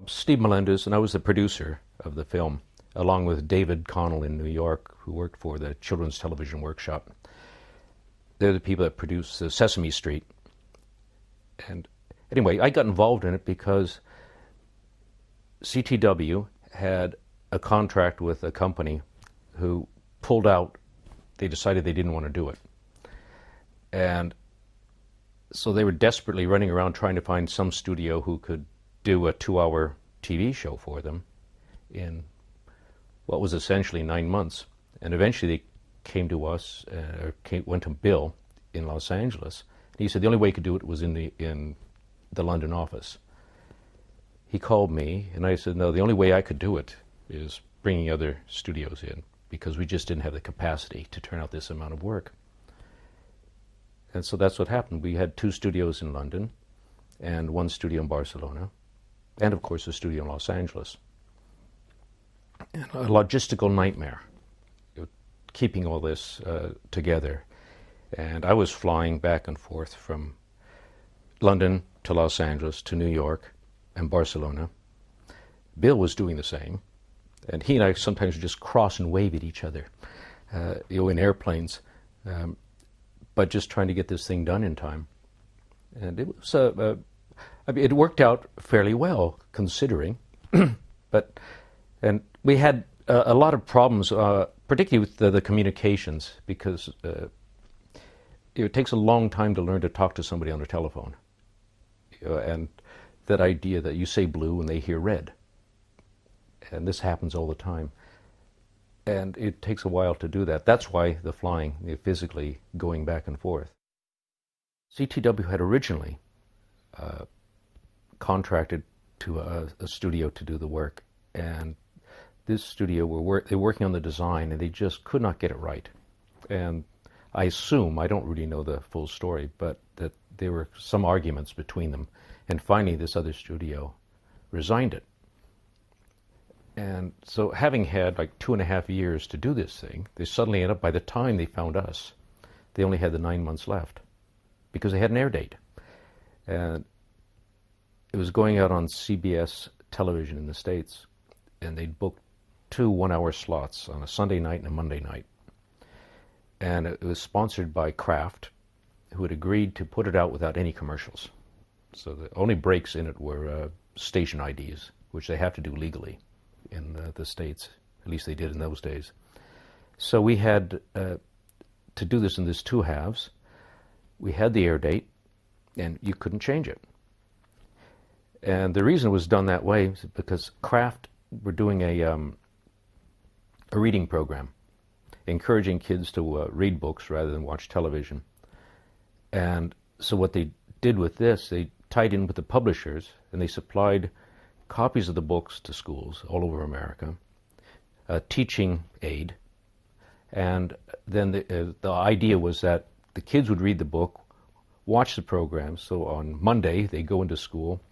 Steve Melendez, and I was the producer of the film, along with David Connell in New York, who worked for the Children's Television Workshop. They're the people that produced Sesame Street. And anyway, I got involved in it because CTW had a contract with a company who pulled out. They decided they didn't want to do it. And so they were desperately running around trying to find some studio who could do a 2-hour TV show for them in what was essentially 9 months. And eventually they came to us, went to Bill in Los Angeles. And he said the only way he could do it was in the London office. He called me, and I said, no, the only way I could do it is bringing other studios in, because we just didn't have the capacity to turn out this amount of work. And so that's what happened. We had 2 studios in London and 1 studio in Barcelona, and of course a studio in Los Angeles. And a logistical nightmare, keeping all this together. And I was flying back and forth from London to Los Angeles to New York and Barcelona. Bill was doing the same, and he and I sometimes would just cross and wave at each other, in airplanes, but just trying to get this thing done in time. And it was, it worked out fairly well, considering, and we had a lot of problems, particularly with the communications, because it takes a long time to learn to talk to somebody on the telephone. And that idea that you say blue and they hear red. And this happens all the time. And it takes a while to do that. That's why the flying, physically going back and forth. CTW had originally contracted to a studio to do the work. And this studio, they were working on the design, and they just could not get it right. And I assume, I don't really know the full story, but that there were some arguments between them. And finally, this other studio resigned it. And so having had like 2.5 years to do this thing, they suddenly ended up, by the time they found us, they only had the 9 months left because they had an air date. And it was going out on CBS television in the States, and they'd booked 2 one-hour slots on a Sunday night and a Monday night. And it was sponsored by Kraft, who had agreed to put it out without any commercials. So the only breaks in it were station IDs, which they have to do legally in the States. At least they did in those days. So we had to do this in these 2 halves. We had the air date, and you couldn't change it. And the reason it was done that way is because Kraft were doing a reading program, encouraging kids to read books rather than watch television. And so what they did with this, they tied in with the publishers, and they supplied copies of the books to schools all over America, a teaching aid, and then the idea was that the kids would read the book, watch the program. So on Monday they go into school,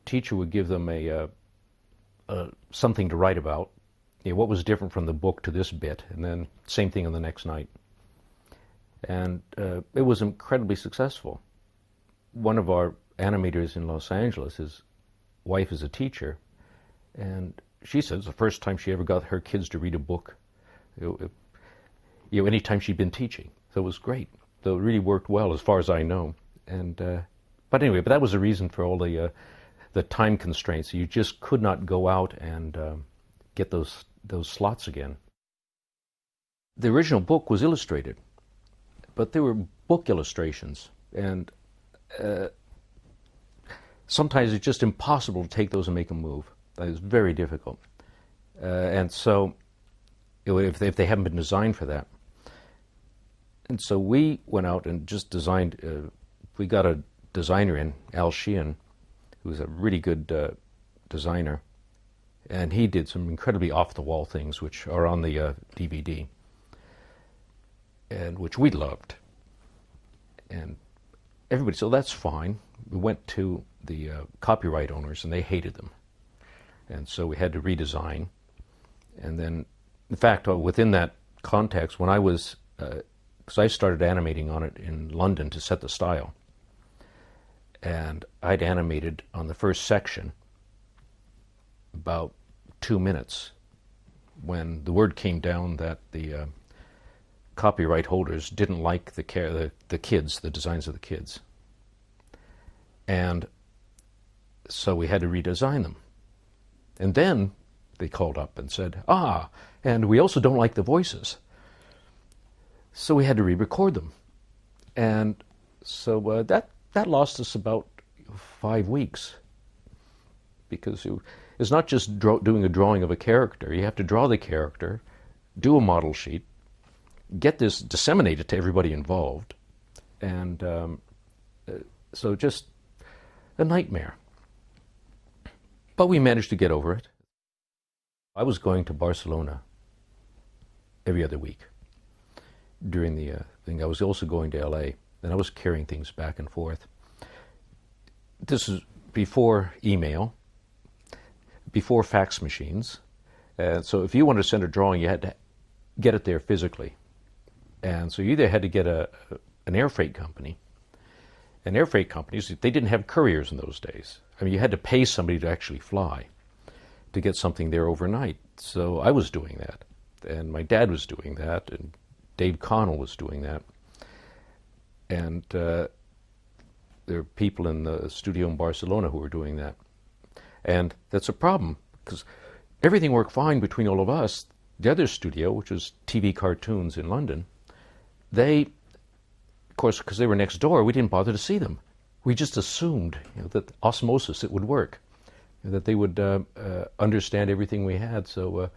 teacher would give them something to write about, what was different from the book to this bit, and then same thing on the next night. And it was incredibly successful. One of our animators in Los Angeles, his wife is a teacher, and she says the first time she ever got her kids to read a book, any time she'd been teaching. So it was great. So it really worked well, as far as I know. And but anyway, that was the reason for all the time constraints. You just could not go out and get those slots again. The original book was illustrated, but there were book illustrations, and sometimes it's just impossible to take those and make them move. It was very difficult. And so, if they haven't been designed for that. And so we went out and just designed, we got a designer in, Al Sheehan, who's a really good designer, and he did some incredibly off-the-wall things, which are on the DVD, and which we loved. And everybody said, that's fine. We went to the copyright owners, and they hated them. And so we had to redesign. And then, in fact, within that context, when I was, because I started animating on it in London to set the style, and I'd animated on the first section, about 2 minutes when the word came down that the copyright holders didn't like the kids, the designs of the kids. And so we had to redesign them. And then they called up and said, and we also don't like the voices. So we had to re-record them. And so that lost us about 5 weeks, because it's not just doing a drawing of a character. You have to draw the character, do a model sheet, get this disseminated to everybody involved, and so just a nightmare. But we managed to get over it. I was going to Barcelona every other week during the thing. I was also going to LA, and I was carrying things back and forth. This is before email, before fax machines. So if you wanted to send a drawing, you had to get it there physically. And so you either had to get an air freight company. And air freight companies, they didn't have couriers in those days. I mean, you had to pay somebody to actually fly to get something there overnight. So I was doing that. And my dad was doing that. And Dave Connell was doing that. And there are people in the studio in Barcelona who were doing that. And that's a problem, because everything worked fine between all of us. The other studio, which was TV Cartoons in London, they, of course, because they were next door, we didn't bother to see them. We just assumed that osmosis, it would work, that they would understand everything we had. So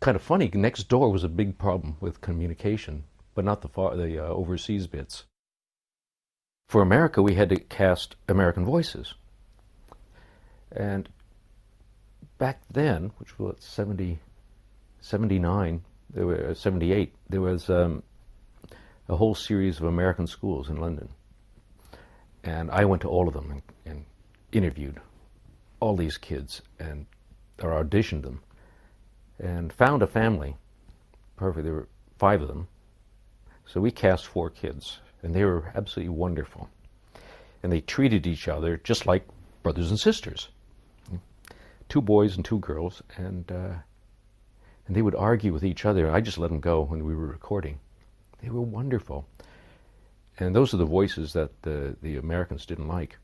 kind of funny, next door was a big problem with communication, but not the overseas bits. For America, we had to cast American voices. And back then, which was 79, 78, there was a whole series of American schools in London. And I went to all of them and interviewed all these kids or auditioned them, and found a family. Perfect, there were 5 of them. So we cast 4 kids, and they were absolutely wonderful. And they treated each other just like brothers and sisters. 2 boys and 2 girls, and they would argue with each other. I just let them go when we were recording. They were wonderful. And those are the voices that the Americans didn't like.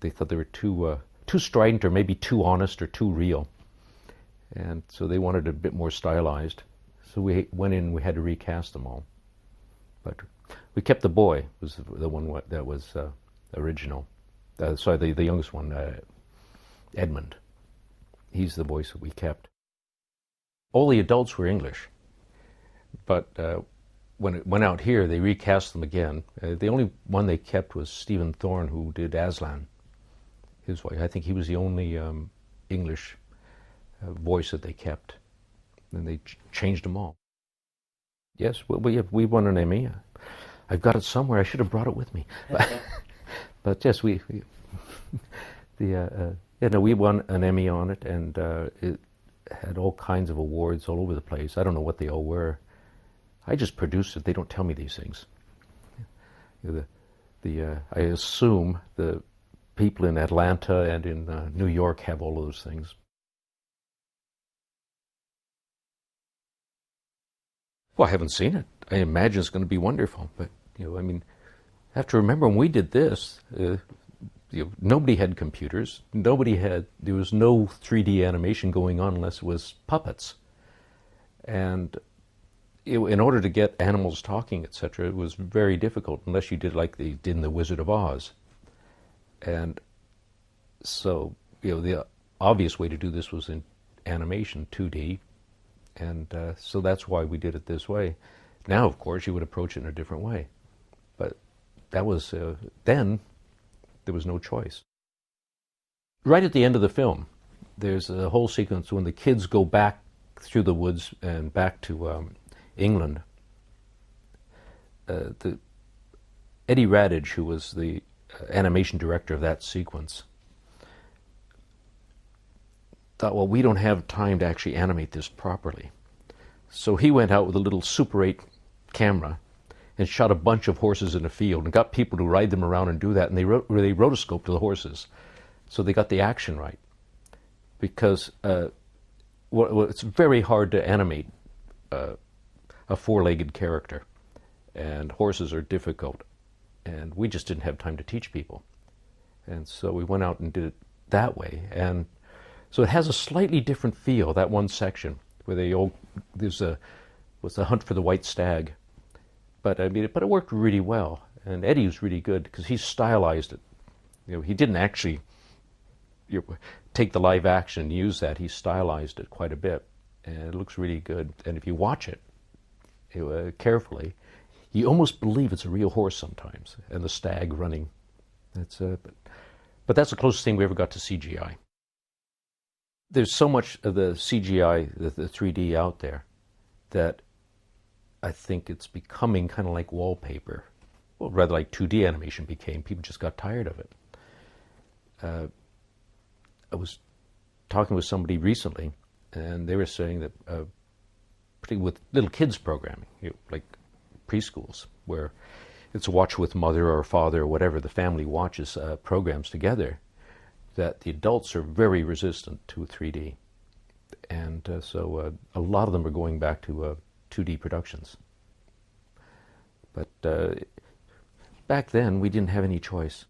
They thought they were too strident, or maybe too honest, or too real. And so they wanted a bit more stylized. So we went in and we had to recast them all. But we kept the boy, was the one that was original. The youngest one, Edmund. He's the voice that we kept. All the adults were English, but when it went out here, they recast them again. The only one they kept was Stephen Thorne, who did Aslan, his voice. I think he was the only English voice that they kept. And they changed them all. Yes, we won an Emmy. I've got it somewhere. I should have brought it with me. But yes, we won an Emmy on it, and it had all kinds of awards all over the place. I don't know what they all were. I just produced it. They don't tell me these things. I assume the people in Atlanta and in New York have all of those things. Well, I haven't seen it. I imagine it's going to be wonderful, but I have to remember when we did this. Nobody had computers. There was no 3D animation going on unless it was puppets. And in order to get animals talking, etc., it was very difficult unless you did like they did in The Wizard of Oz. And so, the obvious way to do this was in animation, 2D. And so that's why we did it this way. Now, of course, you would approach it in a different way. But that was, then, there was no choice. Right at the end of the film, there's a whole sequence when the kids go back through the woods and back to England. Eddie Radich, who was the animation director of that sequence, thought, well, we don't have time to actually animate this properly. So he went out with a little Super 8 camera and shot a bunch of horses in a field and got people to ride them around and do that, and they rotoscoped the horses. So they got the action right. because it's very hard to animate a four-legged character, and horses are difficult, and we just didn't have time to teach people. And so we went out and did it that way. And so it has a slightly different feel, that one section, where there's the hunt for the white stag. But it worked really well. And Eddie was really good because he stylized it. He didn't actually take the live action and use that. He stylized it quite a bit, and it looks really good. And if you watch it carefully, you almost believe it's a real horse sometimes, and the stag running. But that's the closest thing we ever got to CGI. There's so much of the CGI, the 3D out there, that I think it's becoming kind of like wallpaper. Well, rather like 2D animation became. People just got tired of it. I was talking with somebody recently, and they were saying that, particularly with little kids programming, like preschools, where it's a watch with mother or father or whatever, the family watches programs together, that the adults are very resistant to 3D. And so a lot of them are going back to 2D productions. But back then, we didn't have any choice.